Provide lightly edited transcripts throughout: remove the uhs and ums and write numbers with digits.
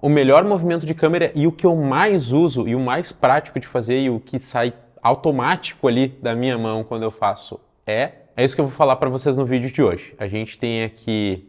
O melhor movimento de câmera e o que eu mais uso e o mais prático de fazer e o que sai automático ali da minha mão quando eu faço é isso que eu vou falar para vocês no vídeo de hoje. A gente tem aqui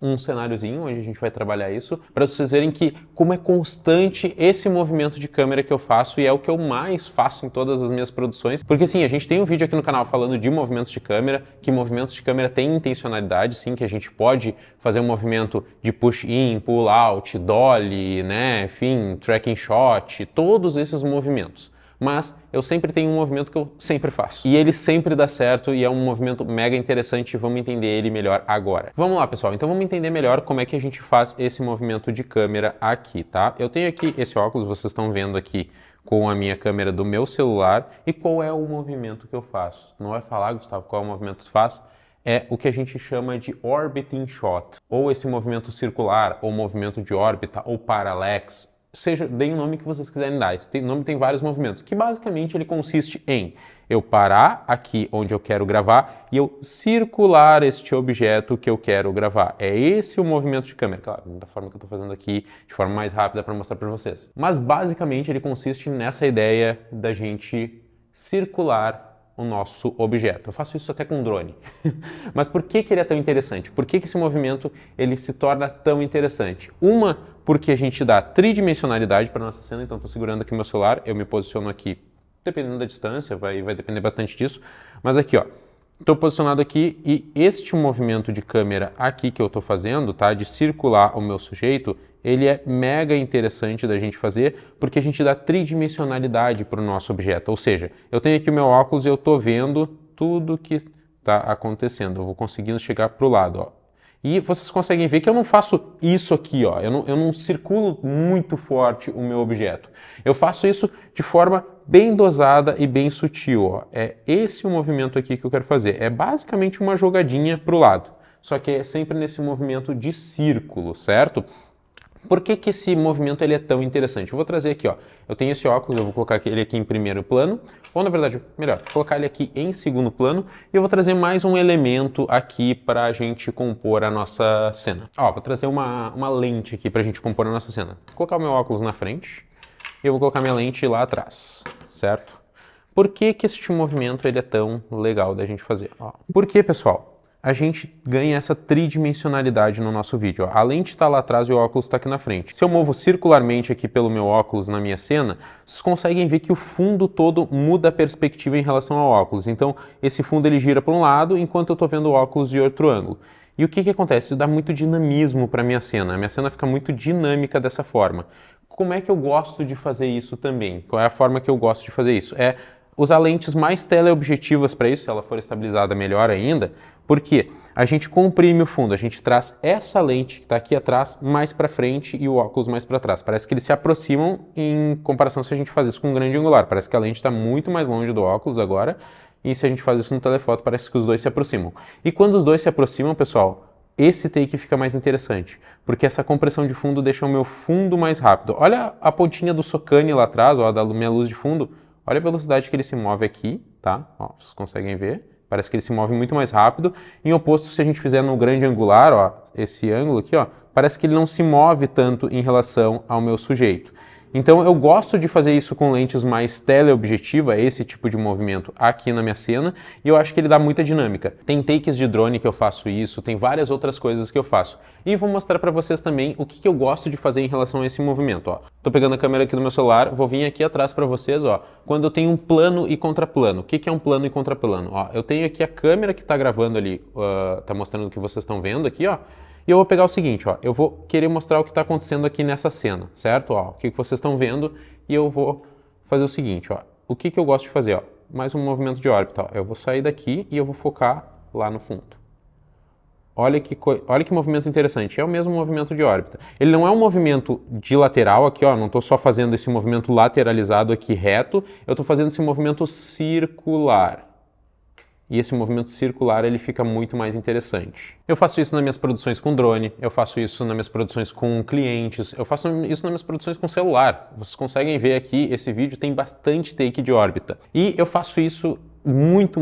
um cenáriozinho onde a gente vai trabalhar isso, para vocês verem que como é constante esse movimento de câmera que eu faço e é o que eu mais faço em todas as minhas produções, porque sim, a gente tem um vídeo aqui no canal falando de movimentos de câmera, que movimentos de câmera têm intencionalidade, sim, que a gente pode fazer um movimento de push-in, pull-out, dolly, né, enfim, tracking shot, todos esses movimentos. Mas eu sempre tenho um movimento que eu sempre faço. E ele sempre dá certo e é um movimento mega interessante e vamos entender ele melhor agora. Vamos lá, pessoal. Então vamos entender melhor como é que a gente faz esse movimento de câmera aqui, tá? Eu tenho aqui esse óculos, vocês estão vendo aqui com a minha câmera do meu celular. E qual é o movimento que eu faço? Não vai falar, Gustavo, qual é o movimento que tu faz? É o que a gente chama de orbiting shot. Ou esse movimento circular, ou movimento de órbita, ou parallax, seja, deem o nome que vocês quiserem dar. Esse nome tem vários movimentos, que basicamente ele consiste em eu parar aqui onde eu quero gravar e eu circular este objeto que eu quero gravar. É esse o movimento de câmera, claro, da forma que eu estou fazendo aqui, de forma mais rápida para mostrar para vocês. Mas basicamente ele consiste nessa ideia da gente circular o nosso objeto. Eu faço isso até com drone. Mas por que ele é tão interessante? Por que esse movimento ele se torna tão interessante? Uma, porque a gente dá tridimensionalidade para a nossa cena, então estou segurando aqui meu celular, eu me posiciono aqui, dependendo da distância, vai depender bastante disso, mas aqui, ó, estou posicionado aqui e este movimento de câmera aqui que eu estou fazendo, tá, de circular o meu sujeito, ele é mega interessante da gente fazer porque a gente dá tridimensionalidade para o nosso objeto, ou seja, eu tenho aqui o meu óculos e eu estou vendo tudo que está acontecendo, eu vou conseguindo chegar para o lado, ó. E vocês conseguem ver que eu não faço isso aqui, ó. Eu não circulo muito forte o meu objeto. Eu faço isso de forma bem dosada e bem sutil, ó. É esse o movimento aqui que eu quero fazer. É basicamente uma jogadinha para o lado. Só que é sempre nesse movimento de círculo, certo? Por que esse movimento ele é tão interessante? Eu vou trazer aqui, ó. Eu tenho esse óculos, eu vou colocar ele aqui em primeiro plano, ou na verdade, melhor, colocar ele aqui em segundo plano, e eu vou trazer mais um elemento aqui para a gente compor a nossa cena. Ó, vou trazer uma lente aqui para a gente compor a nossa cena. Vou colocar o meu óculos na frente, e eu vou colocar minha lente lá atrás, certo? Por que esse movimento ele é tão legal da gente fazer? Ó, por que, pessoal? A gente ganha essa tridimensionalidade no nosso vídeo. Ó. A lente está lá atrás e o óculos está aqui na frente. Se eu movo circularmente aqui pelo meu óculos na minha cena, vocês conseguem ver que o fundo todo muda a perspectiva em relação ao óculos. Então, esse fundo ele gira para um lado, enquanto eu estou vendo o óculos de outro ângulo. E o que acontece? Isso dá muito dinamismo para a minha cena. A minha cena fica muito dinâmica dessa forma. Como é que eu gosto de fazer isso também? Qual é a forma que eu gosto de fazer isso? É usar lentes mais teleobjetivas para isso, se ela for estabilizada melhor ainda, porque a gente comprime o fundo, a gente traz essa lente que está aqui atrás mais para frente e o óculos mais para trás. Parece que eles se aproximam em comparação se a gente faz isso com um grande angular. Parece que a lente está muito mais longe do óculos agora e se a gente faz isso no telefoto parece que os dois se aproximam. E quando os dois se aproximam, pessoal, esse take fica mais interessante, porque essa compressão de fundo deixa o meu fundo mais rápido. Olha a pontinha do Sokane lá atrás, ó, da minha luz de fundo. Olha a velocidade que ele se move aqui, tá? Ó, vocês conseguem ver? Parece que ele se move muito mais rápido. Em oposto, se a gente fizer no grande angular, ó, esse ângulo aqui, ó, parece que ele não se move tanto em relação ao meu sujeito. Então eu gosto de fazer isso com lentes mais teleobjetiva, esse tipo de movimento aqui na minha cena, e eu acho que ele dá muita dinâmica. Tem takes de drone que eu faço isso, tem várias outras coisas que eu faço. E vou mostrar para vocês também o que eu gosto de fazer em relação a esse movimento. Ó. Tô pegando a câmera aqui do meu celular, vou vir aqui atrás para vocês, ó, quando eu tenho um plano e contraplano. O que é um plano e contraplano? Ó, eu tenho aqui a câmera que está gravando ali, tá mostrando o que vocês estão vendo aqui, ó. E eu vou pegar o seguinte, ó, eu vou querer mostrar o que está acontecendo aqui nessa cena, certo? Ó, o que vocês estão vendo e eu vou fazer o seguinte, ó, o que eu gosto de fazer, ó, mais um movimento de órbita, ó, eu vou sair daqui e eu vou focar lá no fundo. Olha que movimento interessante, é o mesmo movimento de órbita. Ele não é um movimento de lateral aqui, ó, não estou só fazendo esse movimento lateralizado aqui reto, eu estou fazendo esse movimento circular. E esse movimento circular ele fica muito mais interessante. Eu faço isso nas minhas produções com drone, eu faço isso nas minhas produções com clientes, eu faço isso nas minhas produções com celular. Vocês conseguem ver aqui, esse vídeo tem bastante take de órbita. E eu faço isso muito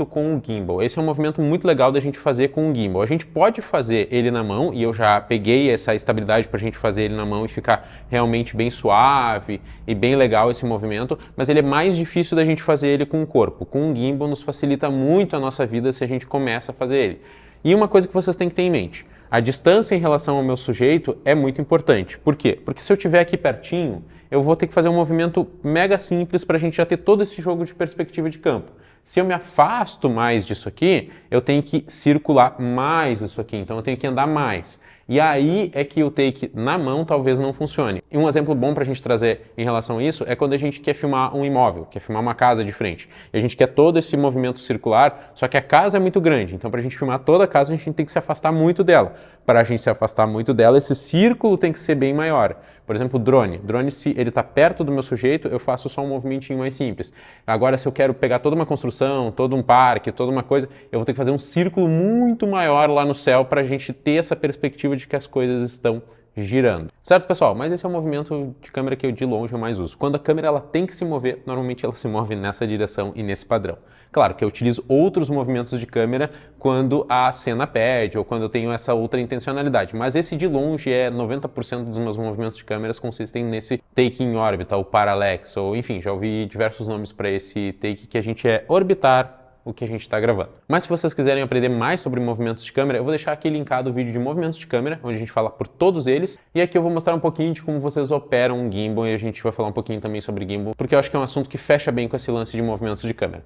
com o gimbal. Esse é um movimento muito legal da gente fazer com o gimbal. A gente pode fazer ele na mão, e eu já peguei essa estabilidade para a gente fazer ele na mão e ficar realmente bem suave e bem legal esse movimento, mas ele é mais difícil da gente fazer ele com o corpo. Com o gimbal nos facilita muito a nossa vida se a gente começa a fazer ele. E uma coisa que vocês têm que ter em mente, a distância em relação ao meu sujeito é muito importante. Por quê? Porque se eu estiver aqui pertinho, eu vou ter que fazer um movimento mega simples para a gente já ter todo esse jogo de perspectiva de campo. Se eu me afasto mais disso aqui, eu tenho que circular mais isso aqui, então eu tenho que andar mais. E aí é que o take na mão talvez não funcione. E um exemplo bom para a gente trazer em relação a isso é quando a gente quer filmar um imóvel, quer filmar uma casa de frente. E a gente quer todo esse movimento circular, só que a casa é muito grande. Então para a gente filmar toda a casa, a gente tem que se afastar muito dela. Para a gente se afastar muito dela, esse círculo tem que ser bem maior. Por exemplo, o drone. Drone, se ele está perto do meu sujeito, eu faço só um movimentinho mais simples. Agora, se eu quero pegar toda uma construção, todo um parque, toda uma coisa, eu vou ter que fazer um círculo muito maior lá no céu para a gente ter essa perspectiva de que as coisas estão girando. Certo, pessoal? Mas esse é o movimento de câmera que eu de longe eu mais uso. Quando a câmera ela tem que se mover, normalmente ela se move nessa direção e nesse padrão. Claro que eu utilizo outros movimentos de câmera quando a cena pede ou quando eu tenho essa outra intencionalidade, mas esse de longe 90% dos meus movimentos de câmeras consistem nesse take em órbita, ou parallax, ou enfim, já ouvi diversos nomes para esse take que a gente é orbitar o que a gente está gravando. Mas se vocês quiserem aprender mais sobre movimentos de câmera, eu vou deixar aqui linkado o vídeo de movimentos de câmera, onde a gente fala por todos eles, e aqui eu vou mostrar um pouquinho de como vocês operam um gimbal, e a gente vai falar um pouquinho também sobre gimbal, porque eu acho que é um assunto que fecha bem com esse lance de movimentos de câmera.